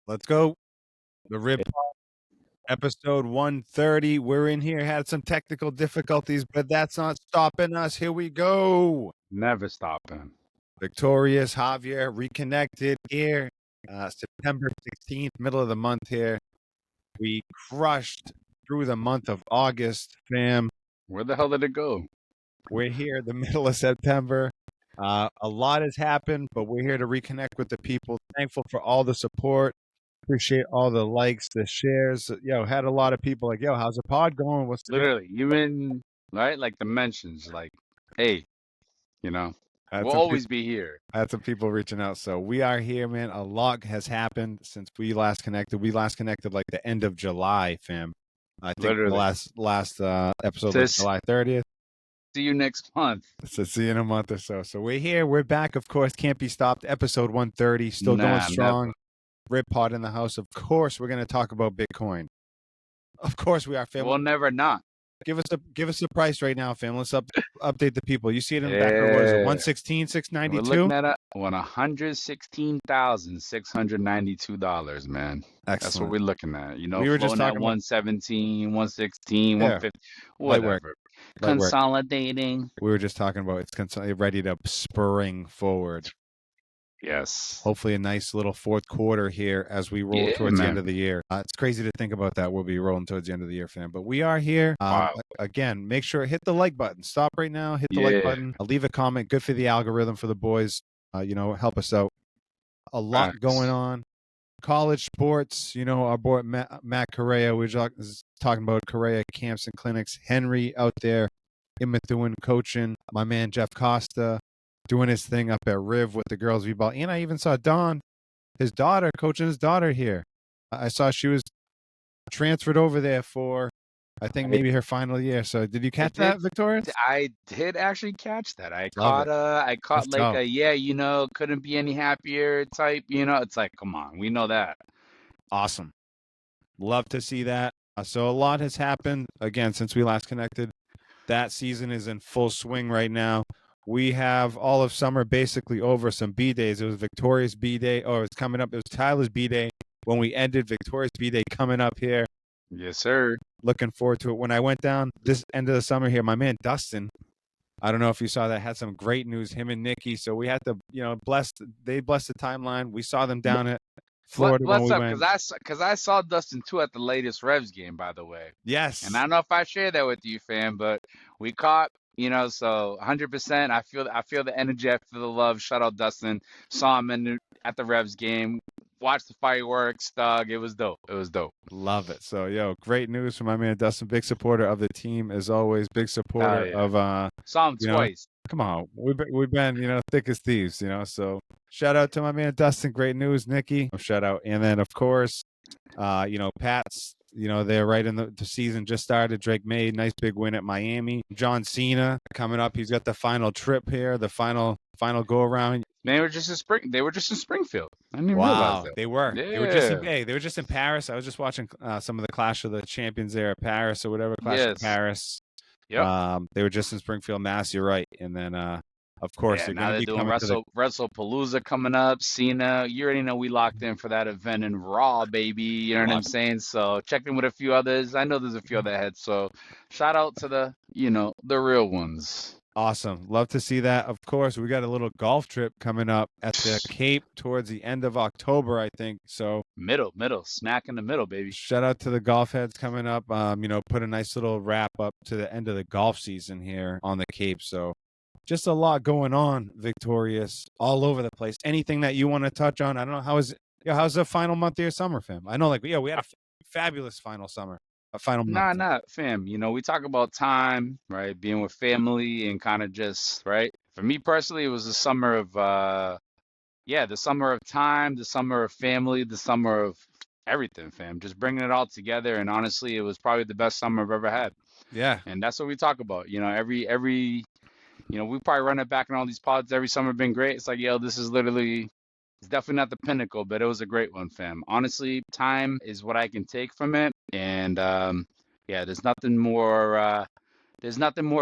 Let's go. The Rib episode 130. We're in here, had some technical difficulties, but that's not stopping us. Here we go. Never stopping. Victorious Javier reconnected here. September 16th, middle of the month here. We crushed through the month of August, fam. Where the hell did it go? We're here the middle of September. A lot has happened, but we're here to reconnect with the people. Thankful for all the support. Appreciate all the likes, the shares. Yo, had a lot of people like, yo, how's the pod going? What's the Literally, even right, like the mentions, like, hey, Had we'll some always be here. I had some people reaching out. So we are here, man. A lot has happened since we last connected. We last connected like the end of July, fam. I think Literally. the last episode was July 30th. See you next month. So see you in a month or so. So we're here. We're back, of course. Can't be stopped. Episode 130. Still going strong. Never. Rip Pod in the house. Of course, we're going to talk about Bitcoin. Of course, we are, fam. We'll never not. Give us the price right now, fam. Let's update the people. You see it in the background. What is it? 116, 692? We're looking at $116,692, man. Excellent. That's what we're looking at. You know, we were just talking at 117, 116, 150, whatever. Consolidating. We were just talking about it's ready to spring forward. Yes. Hopefully a nice little fourth quarter here as we roll towards the end of the year. It's crazy to think about that. We'll be rolling towards the end of the year, fam. But we are here. Again, make sure hit the like button. Stop right now. Hit the like button. Leave a comment. Good for the algorithm for the boys. Help us out. A lot going on. College sports. Our boy Matt Correa. We were talking about Correa camps and clinics. Henry out there in Methuen coaching. My man Jeff Costa doing his thing up at Riv with the girls v-ball. And I even saw Dawn, his daughter, coaching his daughter here. I saw she was transferred over there for, I think, maybe her final year. So did you catch that, Victorious? I did actually catch that. I caught like a, couldn't be any happier type, It's like, come on, we know that. Awesome. Love to see that. So a lot has happened, again, since we last connected. That season is in full swing right now. We have all of summer basically over. Some B-days. It was Victoria's B-day. Oh, it's coming up. It was Tyler's B-day when we ended. Victoria's B-day coming up here. Yes, sir. Looking forward to it. When I went down this end of the summer here, my man Dustin, I don't know if you saw that, had some great news, him and Nikki. So we had to, they blessed the timeline. We saw them down at Florida when we went. Because I saw Dustin, too, at the latest Revs game, by the way. Yes. And I don't know if I shared that with you, fam, but we caught... so 100%. I feel the energy. I feel the love. Shout out Dustin. Saw him at the Revs game. Watched the fireworks, dog. It was dope. Love it. So, great news from my man Dustin. Big supporter of the team as always. Big supporter of. Saw him twice. Come on, we've been thick as thieves. So shout out to my man Dustin. Great news, Nikki. Shout out, and then of course, Pat's. They're right in the season just started. Drake May, nice big win at Miami. John Cena coming up. He's got the final trip here, the final go around. They were just in Springfield. I didn't even realize that. They were. Yeah. They were just in Paris. I was just watching some of the Clash of the Champions there at Paris or whatever. Clash of Paris. Yep. They were just in Springfield, Mass. You're right. And then of course, they're going to be doing WrestlePalooza coming up. Cena, you already know we locked in for that event in Raw, baby. You know what I'm saying? So check in with a few others. I know there's a few other heads. So shout out to the real ones. Awesome. Love to see that. Of course, we got a little golf trip coming up at the Cape towards the end of October, I think. So middle, smack in the middle, baby. Shout out to the golf heads coming up. Put a nice little wrap up to the end of the golf season here on the Cape. So just a lot going on, Victorious, all over the place. Anything that you want to touch on? I don't know. How's the final month of your summer, fam? I know, we had a fabulous final summer. A final month. Nah, fam. We talk about time, right? Being with family and kind of just, right? For me personally, it was the summer of, the summer of time, the summer of family, the summer of everything, fam. Just bringing it all together. And honestly, it was probably the best summer I've ever had. Yeah. And that's what we talk about. Every we probably run it back in all these pods. Every summer been great. It's like, this is literally, it's definitely not the pinnacle, but it was a great one, fam. Honestly, time is what I can take from it. And there's nothing more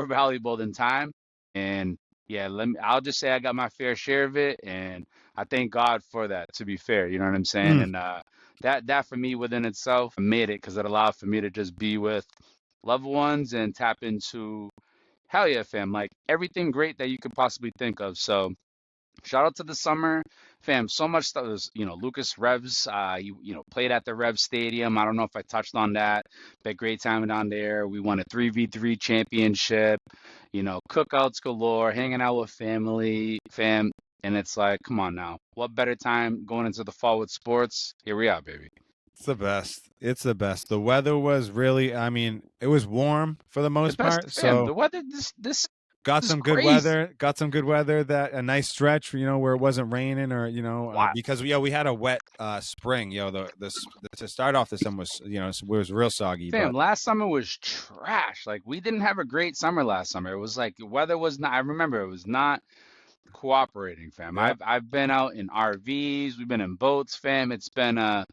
valuable than time. And I'll just say I got my fair share of it. And I thank God for that, to be fair. You know what I'm saying? And that for me within itself made it, because it allowed for me to just be with loved ones and tap into, hell yeah, fam, like everything great that you could possibly think of. So shout out to the summer, fam. So much stuff. Lucas Revs, played at the Rev Stadium. I don't know if I touched on that, but great time down there. We won a 3v3 championship. Cookouts galore, hanging out with family, fam. And it's like, come on now, what better time going into the fall with sports? Here we are, baby. It's the best. It's the best. The weather was really, I mean, it was warm for the The most best, part. fam. So The weather, this got is some good crazy. weather. Got some good weather. That a nice stretch, where it wasn't raining or Wow. because we had a wet spring. To start off the summer was it was real soggy. Fam, But last summer was trash. Like, we didn't have a great summer last summer. It was like the weather was not, I remember it was not cooperating, fam. yeah, I've been out in RVs, we've been in boats, fam. It's been a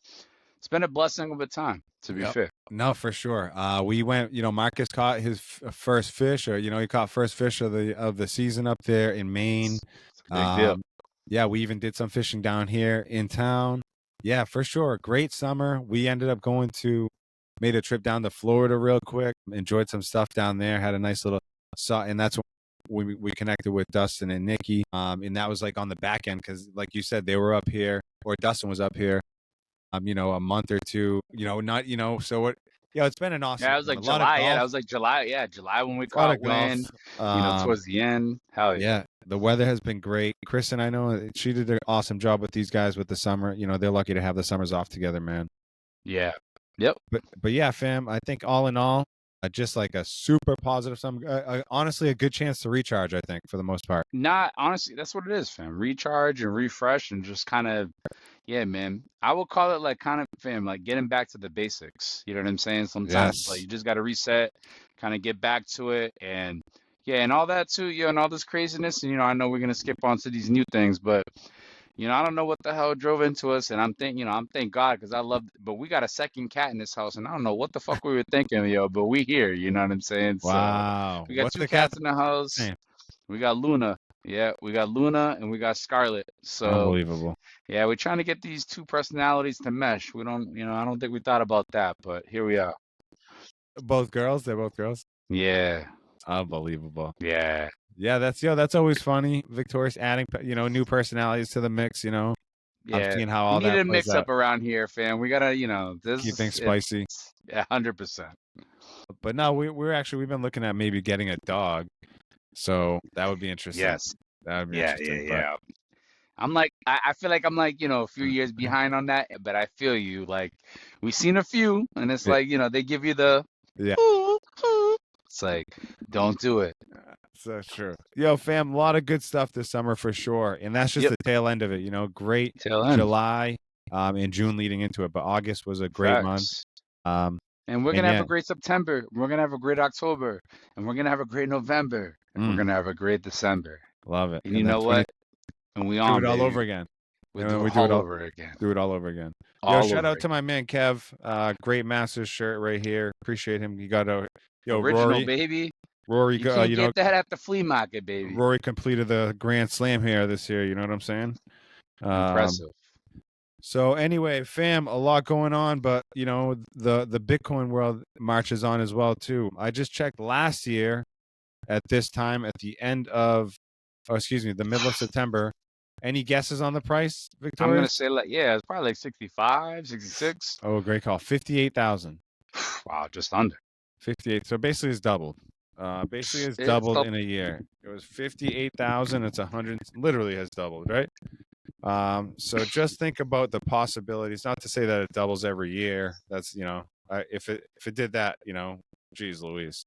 blessing of a time, to be yep. fair. No, for sure. We went. Marcus caught his first fish, or he caught first fish of the season up there in Maine. It's a big deal. Yeah, we even did some fishing down here in town. Yeah, for sure. Great summer. We ended up made a trip down to Florida real quick. Enjoyed some stuff down there. Had a nice little and that's when we connected with Dustin and Nikki. And that was like on the back end because, like you said, they were up here, or Dustin was up here. A month or two. Not. So what? Yeah, it's been an awesome Yeah, it was time. like A lot of July. Yeah, that golf. was like July. Yeah, July when we A lot of caught golf. wind, towards the end. Hell yeah. Yeah, the weather has been great. Kristen, I know she did an awesome job with these guys with the summer. They're lucky to have the summers off together, man. Yeah. Yep. But yeah, fam, I think all in all, just like a super positive summer. Honestly, a good chance to recharge. I think for the most part. Not honestly, that's what it is, fam. Recharge and refresh and just kind of, yeah, man. I will call it like kind of, fam, like getting back to the basics. You know what I'm saying? Sometimes like Yes. you just got to reset, kind of get back to it, and yeah, and all that too, and all this craziness. And I know we're gonna skip on to these new things, but I don't know what the hell drove into us, and I'm thank God because I love. But we got a second cat in this house, and I don't know what the fuck we were thinking, but we here. You know what I'm saying? So Wow. we got What's two the cat's cats in the house. name? We got Luna. Yeah, we got Luna and we got Scarlet. So, Unbelievable. yeah, we're trying to get these two personalities to mesh. I don't think we thought about that, but here we are. Both girls. They're both girls. Yeah. Unbelievable. Yeah. Yeah, that's always funny. Victorious adding new personalities to the mix. I'm Yeah. seeing how We all need that a plays mix out. up around here, fam. We gotta, Keep things it's spicy. 100%. But no, we've been looking at maybe getting a dog. So that would be interesting. Yes. That would be Yeah, yeah, interesting. But yeah. I feel like I'm like, a few years behind on that, but I feel you. Like, we've seen a few, and it's yeah, like, they give you the, yeah, it's like, don't do it. so true. Yo, fam, a lot of good stuff this summer for sure. And that's just Yep. the tail end of it. Great Tail end. July, and June leading into it. But August was a great month. Facts. Um, And we're and gonna have yeah, a great September. We're gonna have a great October, and we're gonna have a great November, and we're gonna have a great December. love it. And you And then know what? And we do on, it all baby. over again. We And then do we it all over again. do it all over again. Yo, All shout over out to my man Kev. Great Masters shirt right here. Appreciate him. You got Original, baby. Rory, You can't get that at the flea market, baby. Rory completed the Grand Slam here this year. You know what I'm saying? Impressive. So anyway, fam, a lot going on, but the Bitcoin world marches on as well too. I just checked last year at this time at the the middle of September. Any guesses on the price, I'm gonna Victorious? say it's probably like 65, 66. Oh, great call. 58,000. Wow, just under. 58. So basically it's doubled. It's doubled in a year. It was 58,000. It's 100. Literally has doubled, right? So just think about the possibilities. Not to say that it doubles every year. That's if it did that, geez Louise.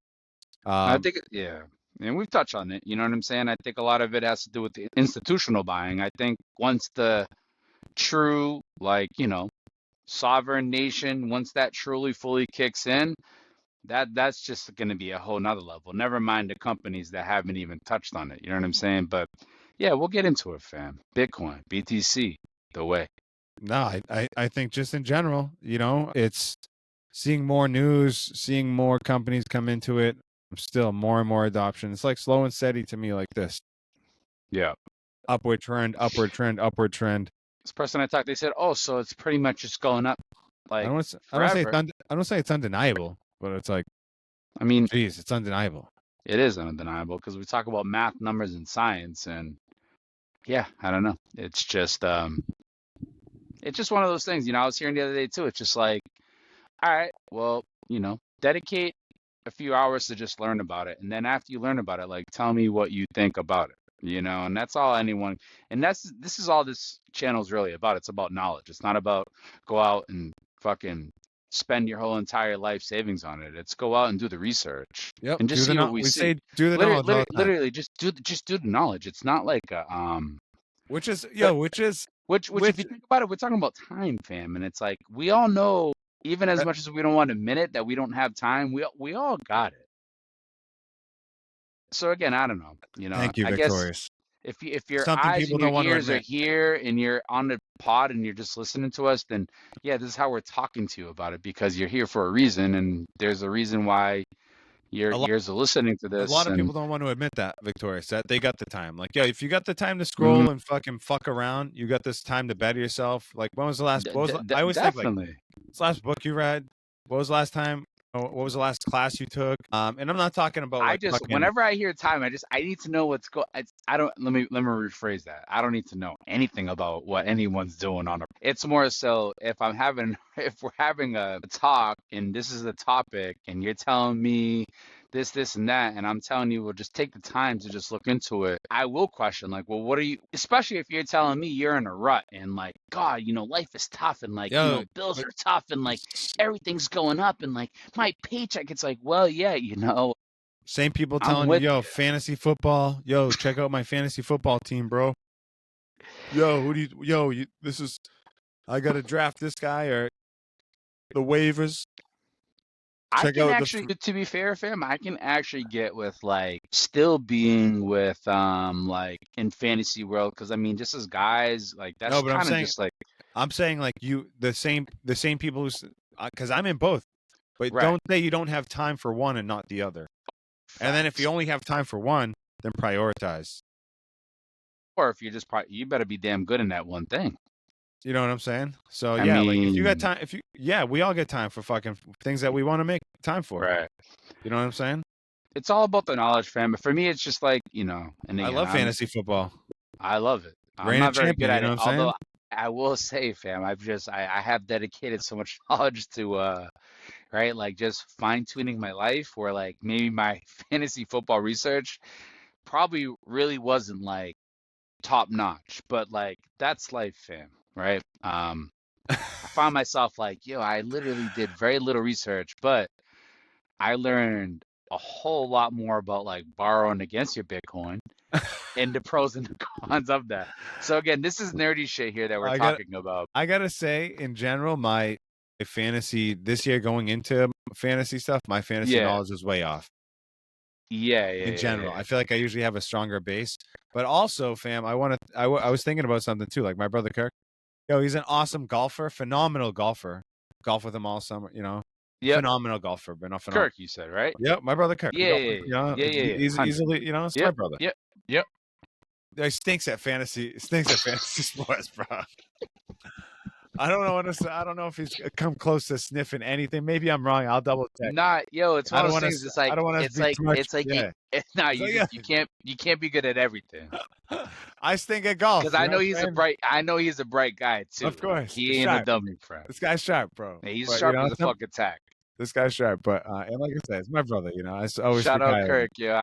I think, yeah. And we've touched on it. You know what I'm saying? I think a lot of it has to do with the institutional buying. I think once the true, sovereign nation, once that truly fully kicks in, that's just going to be a whole nother level. Never mind the companies that haven't even touched on it. You know what I'm saying? But yeah, we'll get into it, fam. Bitcoin, BTC, the way. No, I think just in general, it's seeing more news, seeing more companies come into it. Still more and more adoption. It's like slow and steady to me, like this. Yeah. Upward trend, upward trend, upward trend. This person I talked, they said, oh, so it's pretty much just going up like I don't say forever. I don't say it's undeniable, but it's like, I mean, geez, it's undeniable. it is undeniable because we talk about math, numbers, and science, and yeah, I don't know. It's just one of those things. I was hearing the other day too. It's just like, all right, well, dedicate a few hours to just learn about it, and then after you learn about it, like, tell me what you think about it. And that's all anyone. And this is all this channel is really about. It's about knowledge. It's not about go out and fucking spend your whole entire life savings on it. It's go out and do the research Yep, and just see what we we see. say do the knowledge all the time. Literally, just do the knowledge. It's not like which is which if you think about it, we're talking about time, fam, and it's like we all know, even as much as we don't want to admit it, that we don't have time. We all got it. So again, I don't know. Thank you, I guess Victorious. if your Something eyes people and your don't want to ears are admit. here and you're on the pod and you're just listening to us, then yeah, this is how we're talking to you about it because you're here for a reason, and there's a reason why your ears are listening to A this. lot of And people don't want to admit that, Victorious, that they got the time. Like, yeah, if you got the time to mhm, scroll and fucking fuck around, you got this time to better yourself. Like, when was the last? I always think like, definitely. what's the last book you read? What was the last time? What was the last class you took? And I'm not talking about like fucking. Whenever I hear time, I need to know what's going. I don't let me rephrase that. I don't need to know anything about what anyone's doing on a. It's more so if if we're having a talk and this is the topic and you're telling me this and that, and I'm telling you, well, just take the time to just look into it. I will question, like, well, what are you? Especially if you're telling me you're in a rut and like, God, life is tough and like, Yo, bills are tough and like everything's going up and like my paycheck. It's like, well, yeah, same people I'm telling you, with yo, you. fantasy football, yo, check out my fantasy football team, bro. Yo, this is, I got to draft this guy or the waivers. I Check can out actually, to be fair, fam, I can actually get with like still being with like in fantasy world because I mean, just as guys, like no, that's but kind of just like I'm saying like the same people who's, because I'm in both, but right don't say you don't have time for one and not the other. And then if you facts. only have time for one, then prioritize. Or if you're just you better be damn good in that one thing. You know what I'm saying? So I yeah, like if you got mean, time, we all get time for fucking things that we want to make time for. right. You know what I'm saying? It's all about the knowledge, fam. But for me, it's just like, and I again, love fantasy football. I love it. I'm Reigning not very good champion. You at know it, what I'm saying? although I will say, fam, I have dedicated so much knowledge to right, like just fine tuning my life, where like maybe my fantasy football research probably really wasn't like top notch, but like that's life, fam, right? I found myself like, yo, I literally did very little research, but I learned a whole lot more about like borrowing against your Bitcoin and the pros and the cons of that. So again, this is nerdy shit here that we're talking about. I gotta say, in general, my fantasy this year going into fantasy stuff, my fantasy Yeah, knowledge is way off. yeah, yeah, In yeah, general, yeah. I feel like I usually have a stronger base. But also, fam, I was thinking about something too. Like my brother Kirk, yo, he's an awesome golfer, phenomenal golfer. Golf with him all summer, Yep, phenomenal golfer, but not phenomenal. Kirk, you said, right? Yep, my brother Kirk. Yeah, yeah, yeah, yeah, yeah. He's 100. easily, it's my Yep, brother. yep, yep. He stinks at fantasy. Stinks at fantasy sports, bro. I don't know what to say. I don't know if he's come close to sniffing anything. Maybe I'm wrong. I'll double check. Not, yo, it's one I of don't those want things. to. I don't want to be too much. It's like Yeah. nah, So, yeah. you can't be good at everything. I stink at golf. Because I know he's a bright guy too. Of course, Like, he he's ain't a sharp. dummy, friend. This guy's sharp, bro. Yeah, he's But sharp as a fucking tack. this guy's sharp. But and like I said, it's my brother. I always Shout out forget. Kirk, yo.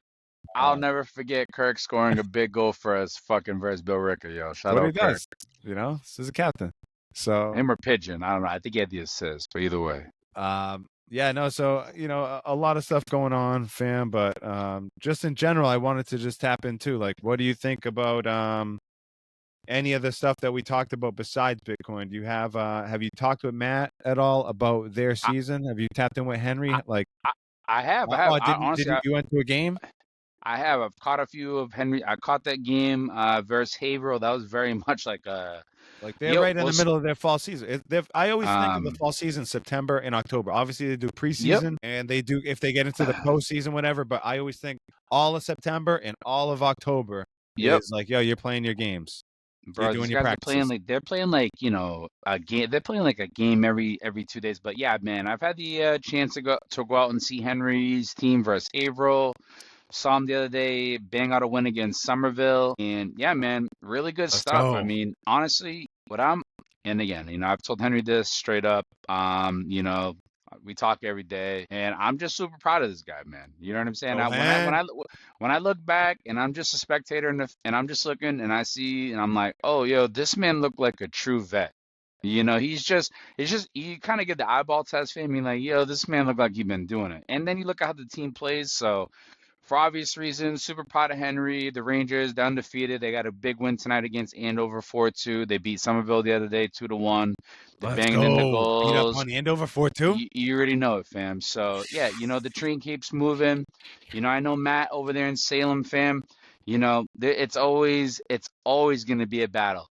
I'll never forget Kirk scoring a big goal for us fucking versus Bill Ricker, yo. Shout what out he Kirk. does. This is a captain. So Him or Pigeon, I don't know. I think he had the assist, but either way. yeah, no, so a lot of stuff going on, fam, but just in general, I wanted to just tap into like, what do you think about any of the stuff that we talked about besides Bitcoin? Do you have you talked with Matt at all about their I, season? Have you tapped in with Henry? I, Like, I have. Honestly, you went to a game? I have. I've caught a few of Henry. I caught that game versus Haverhill. That was very much like a. Like they're right in the middle of their fall season. I always think of the fall season September and October. Obviously, they do preseason and they do if they get into the postseason, whatever. But I always think all of September and all of October is like, yo, you're playing your games. Bro, these doing your guys are playing practices. like they're playing like, a game. They're playing like a game every 2 days. But yeah, man, I've had the chance to go out and see Henry's team versus Averill. Saw him the other day, bang out a win against Somerville. And yeah, man, really good Let's stuff. I go. mean, honestly, and again, I've told Henry this straight up. We talk every day, and I'm just super proud of this guy, man. You know what I'm saying? Go ahead. When I look back, and I'm just a spectator, and I'm just looking, and I see, and I'm like, oh, yo, this man looked like a true vet. It's just you kind of get the eyeball test for him. You're like, yo, this man looked like he'd been doing it. And then you look at how the team plays. So for obvious reasons, super proud of Henry. The Rangers, they're undefeated. They got a big win tonight against Andover 4-2. They beat Somerville the other day 2-1. They're Let's banging in the go. Beat up goals. on Andover 4-2. You already know it, fam. So yeah, the train keeps moving. I know Matt over there in Salem, fam. It's always going to be a battle.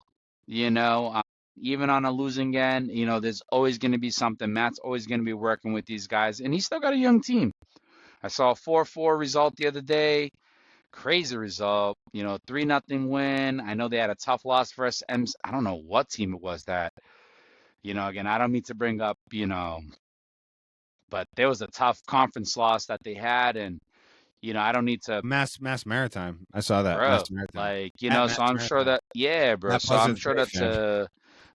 You know, uh, Even on a losing end, there's always going to be something. Matt's always going to be working with these guys, and he's still got a young team. I saw a 4-4 result the other day. Crazy result. 3-0 win. I know they had a tough loss for us. I don't know what team it was that. Again, I don't mean to bring up, but there was a tough conference loss that they had, and I don't need to, Mass Maritime. I saw that. Mass bro. Maritime. Like, At so Mass I'm sure Maritime. that, yeah, bro. That So I'm Buzzard's sure great, that's fam.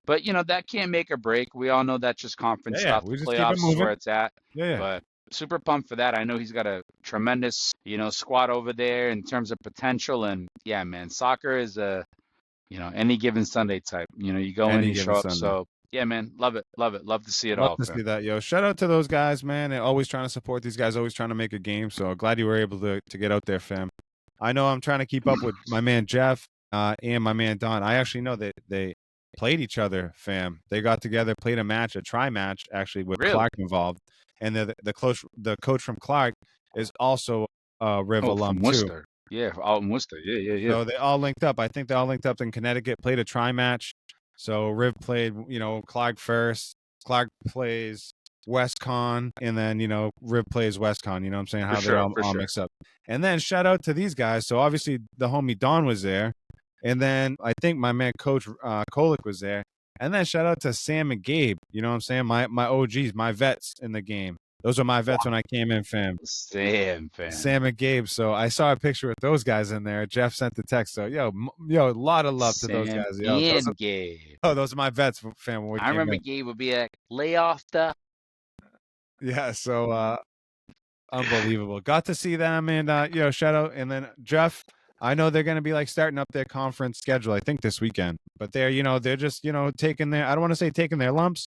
but that can't make or break. We all know that's just conference Yeah. stuff. The We just keep it playoffs is moving. where it's at. Yeah. But super pumped for that. I know he's got a tremendous, squad over there in terms of potential. And yeah, man, soccer is any given Sunday type. You go in, Any you given show up. Sunday. So yeah, man, love it, love it, love to see it Love all, to fam. see that, yo. Shout out to those guys, man. They're always trying to support these guys, always trying to make a game. So glad you were able to get out there, fam. I know I'm trying to keep up with my man Jeff and my man Don. I actually know that they played each other, fam. They got together, played a try match, actually with Really? Clark involved. And the coach from Clark is also a Riv Oh, alum from too. Worcester. Yeah, out in Worcester. Yeah, yeah, yeah. So they all linked up. I think they all linked up in Connecticut, played a try match. So Riv played, Clark first. Clark plays WestCon, and then, Riv plays WestCon. You know what I'm saying? For How they sure, all, for all sure. mix up. And then shout out to these guys. So obviously the homie Don was there. And then I think my man Coach Kolick was there. And then shout out to Sam and Gabe. You know what I'm saying? My OGs, my vets in the game. Those are my vets when I came in, fam. Sam, fam. Sam and Gabe. So I saw a picture with those guys in there. Jeff sent the text. So a lot of love to those Sam guys. Yo, and Gabe. those are my vets, fam. When we I came remember in, Gabe would be like, lay off the. yeah. So unbelievable. Got to see them, and shout out. And then Jeff, I know they're gonna be like starting up their conference schedule. I think this weekend, but they're just taking their. I don't want to say taking their lumps,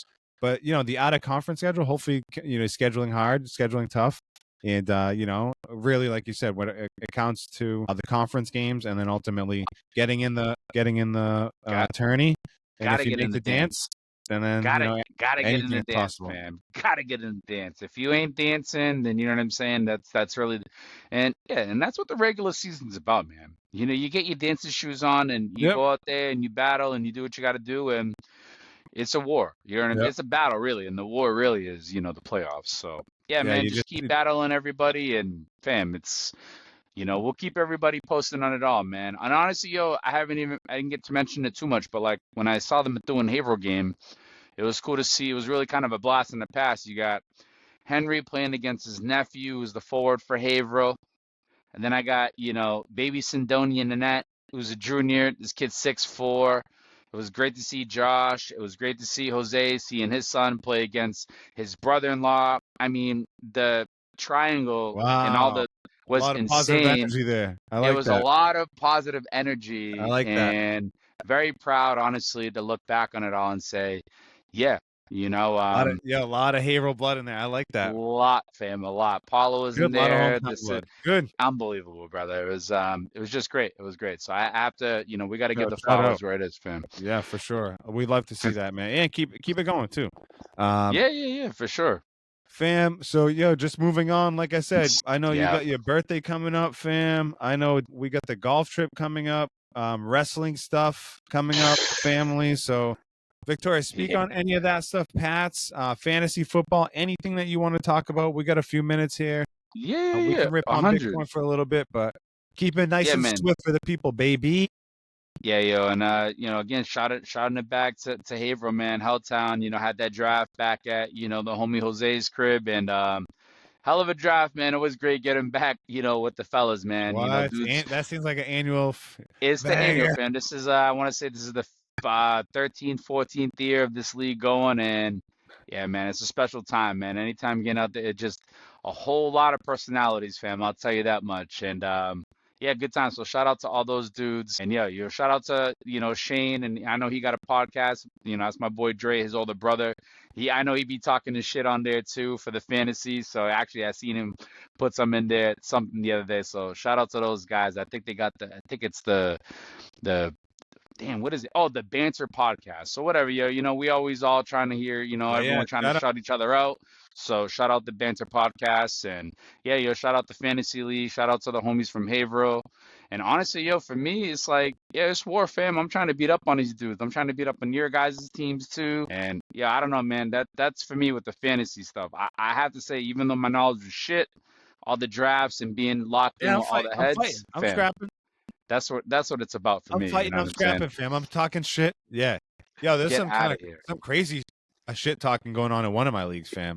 but the out of conference schedule. Hopefully, scheduling hard, scheduling tough. And really, like you said, what it counts to the conference games, and then ultimately getting in the Got, tourney. And gotta if you get in make the the dance. dance, and then Gotta get in anything the is dance, possible. fam. Gotta get in the dance. If you ain't dancing, then you know what I'm saying. That's really, and yeah, and that's what the regular season's about, man. You get your dancing shoes on, and you Yep. go out there and you battle, and you do what you got to do, and it's a war. You know what I mean? Yep. It's a battle, really, and the war really is, the playoffs. So yeah, Yeah. man, You just just keep battling everybody, and fam, we'll keep everybody posting on it all, man. And honestly, yo, I didn't get to mention it too much, but like when I saw the Methuen Haverhill game, it was cool to see. It was really kind of a blast in the past. You got Henry playing against his nephew, who's the forward for Haverhill. And then I got, baby Sindonia Nanette, who's a junior. This kid's 6'4". It was great to see Josh. It was great to see Jose, seeing his son play against his brother-in-law. I mean, the triangle and all wow. the A was lot of positive insane. energy there. I It like was a that. lot of positive I energy like that. and very proud, honestly, to look back on it all and say, yeah, A lot of Haverhill blood in there. I like that. lot, fam, a lot. Paulo was in Good. A lot of there. hometown This is blood. Good. unbelievable, brother. It was just great. It was great. So I have to, we got to give Yo, the shout out. flowers where it is, fam. Yeah, for sure. We'd love to see that, man, and keep it going too. Yeah, yeah, yeah, for sure. Fam, so just moving on. Like I said, I know you Yeah, got your birthday coming up, fam. I know we got the golf trip coming up, wrestling stuff coming up, family. So, Victoria, speak yeah, on any of that stuff, Pats, fantasy football, anything that you want to talk about. We got a few minutes here. yeah, We yeah, can rip on 100. Bitcoin for a little bit, but keep it nice Yeah, and man. swift for the people, baby. Yeah, yo, and again, shouting it back to Haverhill, man. Helltown, had that draft back at, the homie Jose's crib, and hell of a draft, man. It was great getting back, with the fellas, man. What? Dudes, That seems like an annual it's the annual, banger. fam. This is, I want to say this is the 13th, 14th year of this league going, and yeah, man, it's a special time, man. Anytime getting out there, it just a whole lot of personalities, fam. I'll tell you that much. And yeah, good time. So shout out to all those dudes, and yeah, shout out to Shane, and I know he got a podcast. That's my boy Dre, his older brother. I know he be talking his shit on there too for the fantasy. So actually, I seen him put some in there, something the other day. So shout out to those guys. I think they got I think it's the damn, what is it? Oh, the banter podcast. So whatever, yo, we always all trying to hear, Oh yeah, everyone trying to shout out. shout each other out. So shout out the banter podcast, and yeah, yo, shout out the fantasy league. Shout out to the homies from Haverhill. And honestly, yo, for me, it's like, yeah, it's war, fam. I'm trying to beat up on these dudes. I'm trying to beat up on your guys' teams too. And yeah, I don't know, man. That's for me with the fantasy stuff. I have to say, even though my knowledge was shit, all the drafts and being locked in Yeah, I'm with all fighting. the I'm heads, fighting. I'm fam. scrapping. That's what it's about for I'm me. You fighting. know I'm what I'm saying? scrapping, fam. I'm talking shit. Yeah. Yo, there's Get some out kind of of here. some crazy shit talking going on in one of my leagues, fam.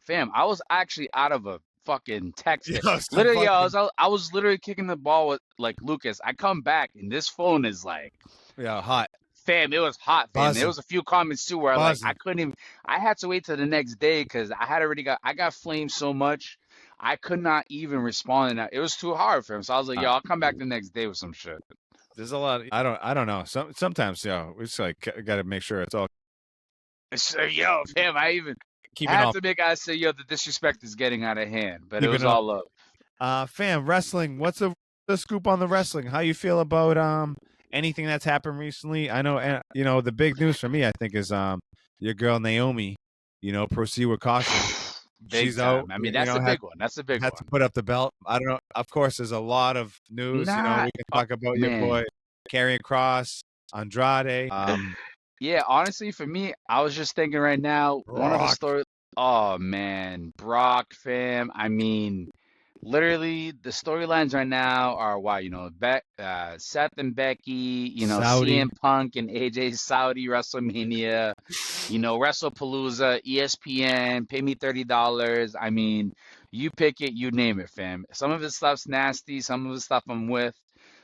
Fam, I was actually out of a fucking text hit. Yo, some Literally, yo, fucking I was literally kicking the ball with like Lucas. I come back and this phone is like, yeah, hot fam, it was hot, fam. There buzzing, was a few comments too where like I buzzing. couldn't even. I had to wait till the next day because I got flamed so much. I could not even respond to that. It was too hard for him. So I was like, yo, I'll come back the next day with some shit. There's a lot. I don't know. Sometimes, we just like got to make sure it's all So, yo, fam, I even keeping had up, to make I say, yo, the disrespect is getting out of hand, but it keeping was up. all love. Fam, wrestling. What's the scoop on the wrestling? How you feel about anything that's happened recently? I know, the big news for me, I think, is your girl Naomi. Proceed with caution. Big She's out. time. I mean, that's a big one. That's a big Had to one. put up the belt. I don't know. Of course, there's a lot of news. Nah, We can talk about your boy man. Karrion Cross, Andrade, Yeah, honestly, for me, I was just thinking right now, one of the Brock. story. Oh man, Brock, fam. I mean, literally, the storylines right now are why, Seth and Becky, Saudi. CM Punk and AJ Saudi WrestleMania, WrestlePalooza, ESPN, pay me $30. I mean, you pick it, you name it, fam. Some of his stuff's nasty, some of his stuff I'm with,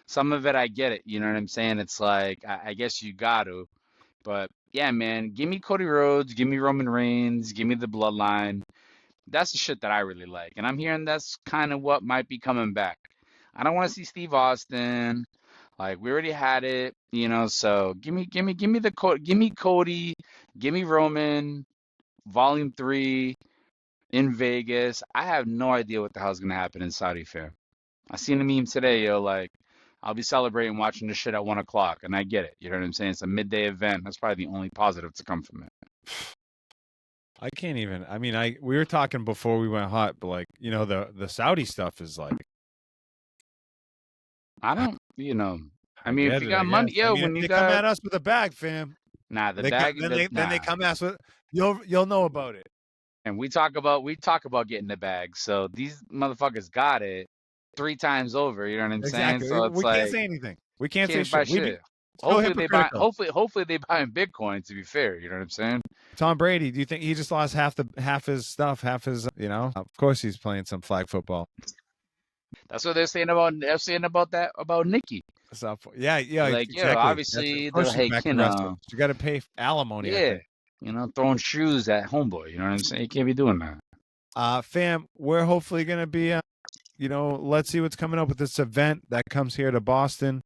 some of it I get it. You know what I'm saying? It's like I guess you got to. But yeah, man, give me Cody Rhodes, give me Roman Reigns, give me the Bloodline. That's the shit that I really like. And I'm hearing that's kind of what might be coming back. I don't want to see Steve Austin. Like we already had it, so give me give me Cody, give me Roman, Volume 3 in Vegas. I have no idea what the hell's gonna happen in Saudi Fair. I seen a meme today, yo, like I'll be celebrating watching this shit at 1 o'clock, and I get it. You know what I'm saying? It's a midday event. That's probably the only positive to come from it. I can't even. I mean, we were talking before we went hot, but like the Saudi stuff is like I I, don't, I I mean, if get you it. I got guess. money, I yo, mean, if when you they come got, at us with a bag, fam, nah, the they co- bag, then they nah. come at us with you'll know about it. And we talk about getting the bag. So these motherfuckers got it 3 times over. You know what I'm saying? Exactly. So it's We can't like say anything. We can't say can't buy shit. We be shit. so hypocritical. Hopefully they buy in Bitcoin. To be fair, you know what I'm saying? Tom Brady, do you think he just lost half his stuff, half his, Of course he's playing some flag football. That's what they're saying about Nikki. Stuff. Yeah, yeah, They're like, yo, exactly. Of obviously they're course she's like, back to wrestle. She got to pay alimony, I yeah, think. throwing shoes at homeboy. You know what I'm saying? You can't be doing that. Fam, we're hopefully gonna be, let's see what's coming up with this event that comes here to Boston.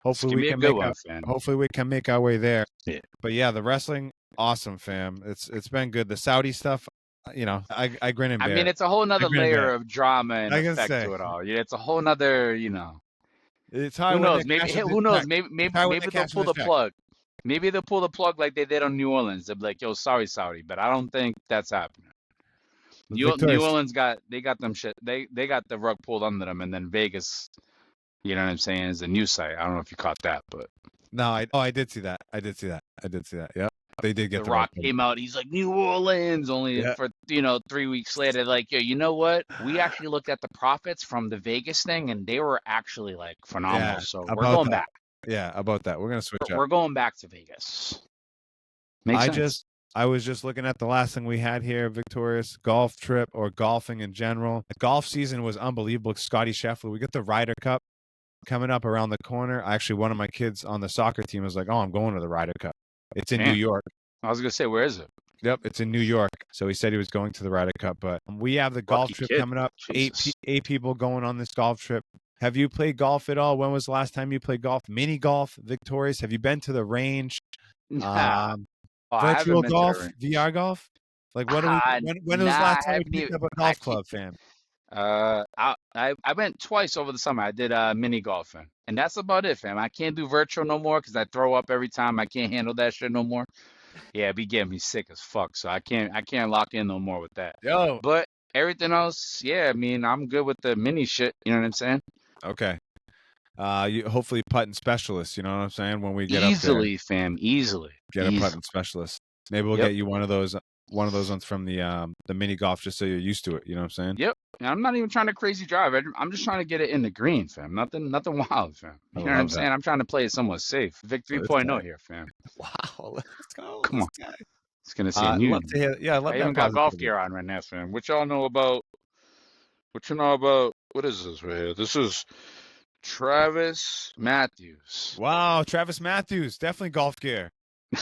It's gonna be a good one, fam. Hopefully we can make our way there. Yeah. But yeah, the wrestling, awesome, fam. It's been good. The Saudi stuff, I grin and I bear. mean, it's a whole nother layer of drama and I can effect say to it all. Yeah, it's a whole nother, it's high who when knows? they Maybe cash in the who knows? check. Maybe they'll pull the plug. Maybe they'll pull the plug like they did on New Orleans. They'll be like, "Yo, sorry, Saudi," but I don't think that's happening. New Victorious. Orleans got them shit. They got the rug pulled under them, and then Vegas, you know what I'm saying, is a new site. I don't know if you caught that, but No, I did see that. I did see that. Yeah, they did get The the rug Rock came out. He's like New Orleans. Only Yeah. for 3 weeks later, like, yo, you know what? We actually looked at the profits from the Vegas thing, and they were actually like phenomenal. Yeah, So we're about going that. back. Yeah, about that. We're gonna switch up. We're going back to Vegas. Makes sense. I was just looking at the last thing we had here, Victorious golf trip or golfing in general. The golf season was unbelievable. Scotty Scheffler. We got the Ryder Cup coming up around the corner. Actually, one of my kids on the soccer team was like, "Oh, I'm going to the Ryder Cup. It's in New York." I was gonna say, where is it? Yep, it's in New York. So he said he was going to the Ryder Cup, but we have the golf trip coming up. Eight people going on this golf trip. Have you played golf at all? When was the last time you played golf? Mini golf, Victorious? Have you been to the range? Nah. Virtual golf, VR golf? Like, what do we? When was the last time we picked up a golf club, fam? I went twice over the summer. I did mini golfing, and that's about it, fam. I can't do virtual no more because I throw up every time. I can't handle that shit no more. Yeah, it be getting me sick as fuck. So I can't lock in no more with that. Yo. But everything else, yeah, I mean, I'm good with the mini shit. You know what I'm saying? Okay. You hopefully putting specialist. You know what I'm saying? When we get easily, up there, fam, easily get a putting specialist. Maybe we'll get you one of those ones from the mini golf just so you're used to it. You know what I'm saying? Yep. And I'm not even trying to crazy drive. I'm just trying to get it in the green, fam. Nothing wild, fam. You know what I'm saying? I'm trying to play it somewhat safe. Vic 3.0 here, fam. Wow, let's go. Come on. It's gonna see new. Love to hear, I love I that even got golf gear on right now, fam. What y'all know about? What is this right here? This is Travis Matthews. Wow, Travis Matthews, definitely golf gear.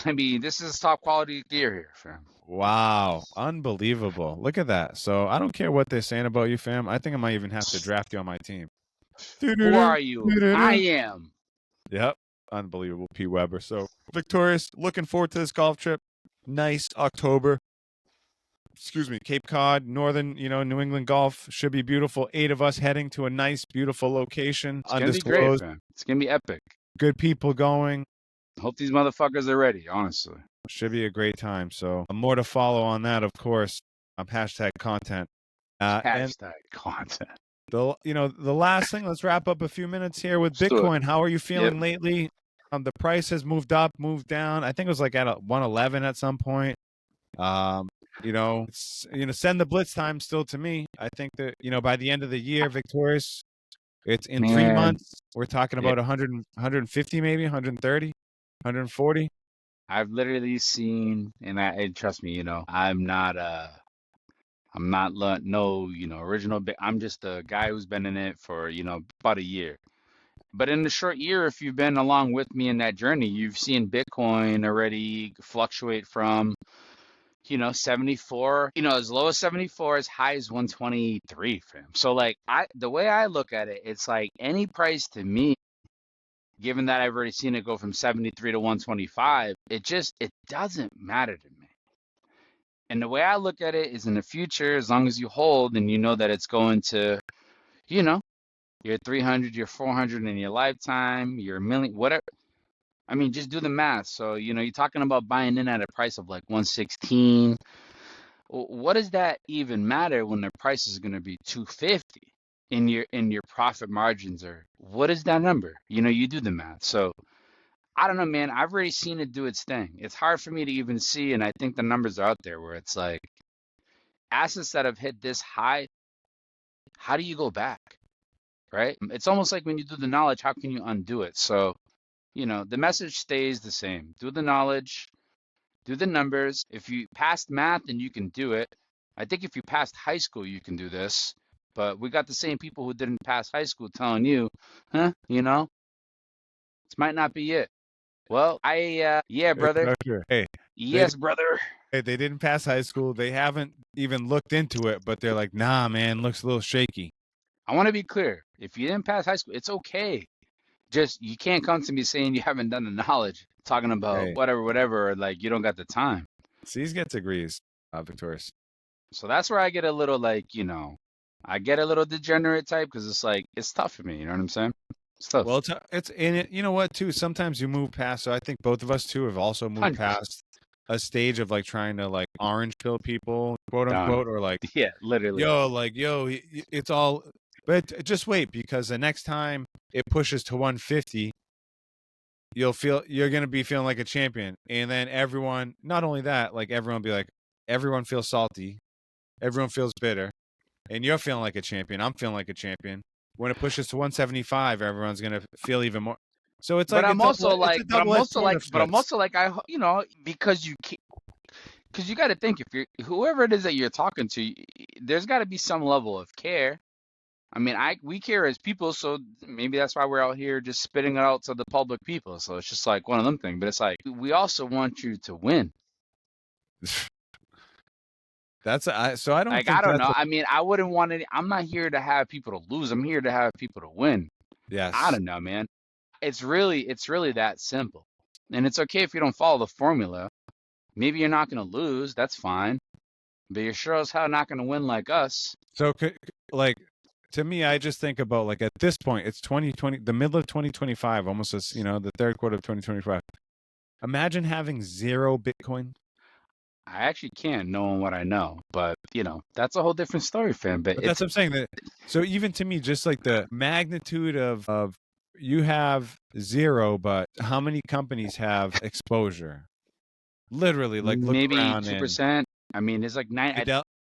I mean, this is top quality gear here, fam. Wow, unbelievable. Look at that. So I don't care what they're saying about you, fam. I think I might even have to draft you on my team. Who are you? I am. Yep. Unbelievable, P. Weber. So, Victorious, looking forward to this golf trip. Nice October. Excuse me, Cape Cod, northern, New England golf should be beautiful. 8 of us heading to a nice, beautiful location. It's gonna be great, man. It's gonna be epic. Good people going. Hope these motherfuckers are ready, honestly. Should be a great time. So, more to follow on that, of course. Hashtag content. Hashtag content. The last thing, let's wrap up a few minutes here with Bitcoin. How are you feeling lately? The price has moved up, moved down. I think it was like at 111 at some point. Send the blitz time still to me. I think that, by the end of the year, Victorious, it's in 3 months. We're talking about 100, 150, maybe 130, 140. I've literally seen, and trust me, I'm not original. I'm just a guy who's been in it for, about a year. But in the short year, if you've been along with me in that journey, you've seen Bitcoin already fluctuate from, 74, as low as 74, as high as 123, fam. So like the way I look at it, it's like any price to me, given that I've already seen it go from 73 to 125, it doesn't matter to me. And the way I look at it is in the future, as long as you hold and you know that it's going to, your 300, your 400 in your lifetime, your million, whatever. I mean, just do the math. So, you're talking about buying in at a price of like 116. What does that even matter when the price is going to be 250 in your profit margins, or what is that number? You do the math. So I don't know, man. I've already seen it do its thing. It's hard for me to even see, and I think the numbers are out there where it's like assets that have hit this high, how do you go back? Right? It's almost like when you do the knowledge, how can you undo it? So, the message stays the same. Do the knowledge, do the numbers. If you passed math, then you can do it. I think if you passed high school, you can do this. But we got the same people who didn't pass high school telling you, this might not be it. Well, yeah, brother. Hey, yes, brother. Hey, they didn't pass high school. They haven't even looked into it, but they're like, nah, man, looks a little shaky. I want to be clear. If you didn't pass high school, it's okay. Just you can't come to me saying you haven't done the knowledge, talking about whatever, or like you don't got the time. C's gets agrees, Victorious. So that's where I get a little like, I get a little degenerate type because it's like it's tough for me. You know what I'm saying? It's tough. Well, it's in it. You know what? Too sometimes you move past. So I think both of us too have also moved 100%. past a stage of like trying to like orange pill people, quote unquote, or like literally. It's all. But just wait, because the next time it pushes to 150, you're gonna be feeling like a champion, and then everyone. Not only that, like everyone be like, everyone feels salty, everyone feels bitter, and you're feeling like a champion. I'm feeling like a champion. When it pushes to 175, everyone's gonna feel even more. So it's But like I'm also it's a like, double-edged sword of sorts. because you got to think, if you're whoever it is that you're talking to, there's got to be some level of care. I mean, we care as people, so maybe that's why we're out here just spitting it out to the public people. So it's just like one of them things. But it's like we also want you to win. So I don't Like, think I don't that's know. I mean, I wouldn't want any. I'm not here to have people to lose. I'm here to have people to win. I yes. don't know, man. It's really that simple. And it's okay if you don't follow the formula. Maybe you're not going to lose. That's fine. But you're sure as hell not going to win like us. So like to me, I just think about like at this point, it's 2020, the middle of 2025, almost as the third quarter of 2025. Imagine having zero Bitcoin. I actually can, knowing what I know. But, that's a whole different story, fam. But But that's what I'm saying. That so even to me, just like the magnitude of you have zero, but how many companies have exposure? Literally, like look maybe around and 2%. I mean, it's like nine.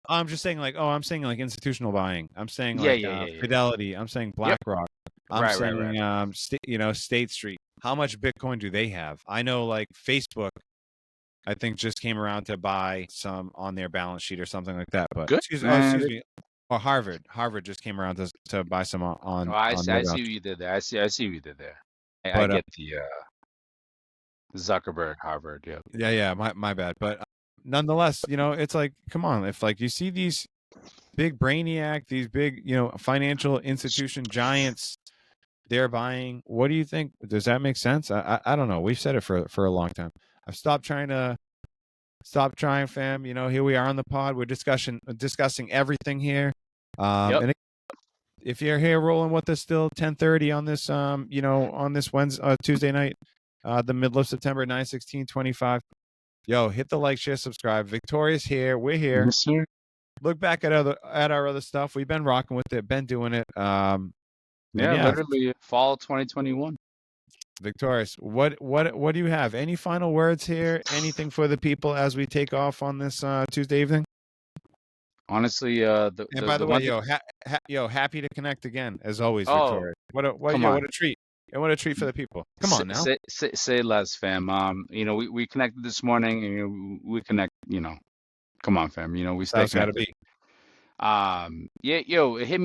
I'm just saying like I'm saying like institutional buying. I'm saying Yeah, like yeah, yeah, yeah. Fidelity. I'm saying Yep. BlackRock. I'm Right, right, right. saying State Street. How much Bitcoin do they have? I know like Facebook, I think just came around to buy some on their balance sheet or something like that. But Good, man. excuse me. Or Harvard just came around to buy some Oh, on their I see balance what sheet. you did there. I see what you did there. I But get the Zuckerberg, Harvard. Yeah. yeah, my bad. But nonetheless, it's like, come on, if like you see these big brainiac, these big, financial institution giants, they're buying. What do you think? Does that make sense? I don't know. We've said it for a long time. I've stopped trying, fam. Here we are on the pod. We're discussing everything here. Yep. And if you're here rolling with us still 10:30 on this on this Wednesday, Tuesday night, the middle of September, 9/16/25. Yo, hit the like, share, subscribe. Victoria's here. We're here. Yes, sir. Look back at our other stuff. We've been rocking with it, been doing it. And Yeah, literally fall 2021. Victorious, what do you have? Any final words here? Anything for the people as we take off on this Tuesday evening? Honestly, And by the way, one happy to connect again as always, oh, Victoria. come What on. a treat. And what a treat for the people. Come on now. Say less, fam. We connected this morning, and we connect. Come on, fam. We stay That's got to connected. be. Yeah, yo, it hit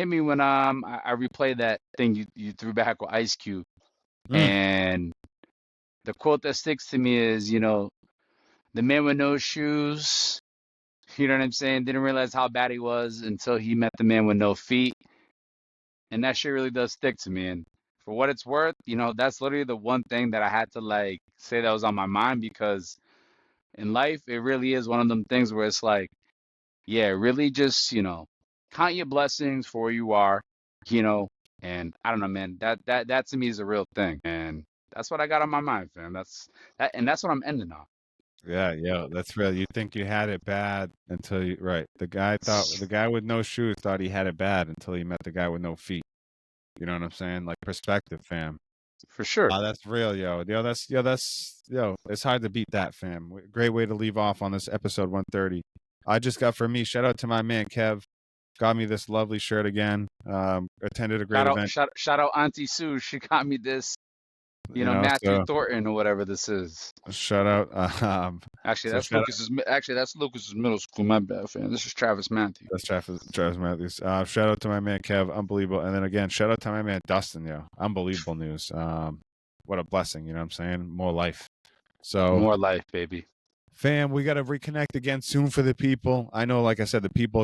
me when I replayed that thing you threw back with Ice Cube, and the quote that sticks to me is, the man with no shoes. You know what I'm saying? Didn't realize how bad he was until he met the man with no feet. And that shit really does stick to me. And for what it's worth, that's literally the one thing that I had to like say that was on my mind, because in life, it really is one of them things where it's like, yeah, really just, count your blessings for where you are, and I don't know, man, that to me is a real thing. And that's what I got on my mind, fam. And that's what I'm ending on. Yeah, that's real. You think you had it bad until right. The guy with no shoes thought he had it bad until he met the guy with no feet. You know what I'm saying? Like perspective, fam. For sure. That's real, yo. It's hard to beat that, fam. Great way to leave off on this episode 130. I just got, for me, shout out to my man Kev. Got me this lovely shirt again. Attended a great event. Shout out Auntie Sue. She got me this, Matthew Thornton or whatever this is. Shout out. Actually, that's Lucas's middle school. My bad, fam. This is Travis Matthews. That's Travis Matthews. Shout out to my man Kev. Unbelievable. And then again, shout out to my man Dustin. Yo, unbelievable news. What a blessing. You know what I'm saying? More life. So more life, baby. Fam, we got to reconnect again soon for the people. I know, like I said, the people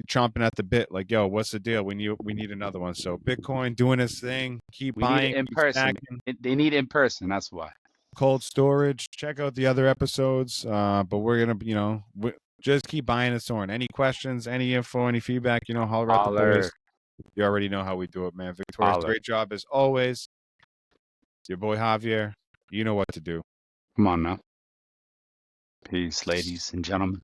chomping at the bit. Like, yo, what's the deal? We need another one. So Bitcoin doing its thing. Keep buying. Need it in person. They need it in person. That's why. Cold storage. Check out the other episodes. But we're gonna, just keep buying and storing. Any questions? Any info? Any feedback? Holler at the boys. You already know how we do it, man. Victoria's great job as always. Your boy Javier. You know what to do. Come on now. Peace, ladies and gentlemen.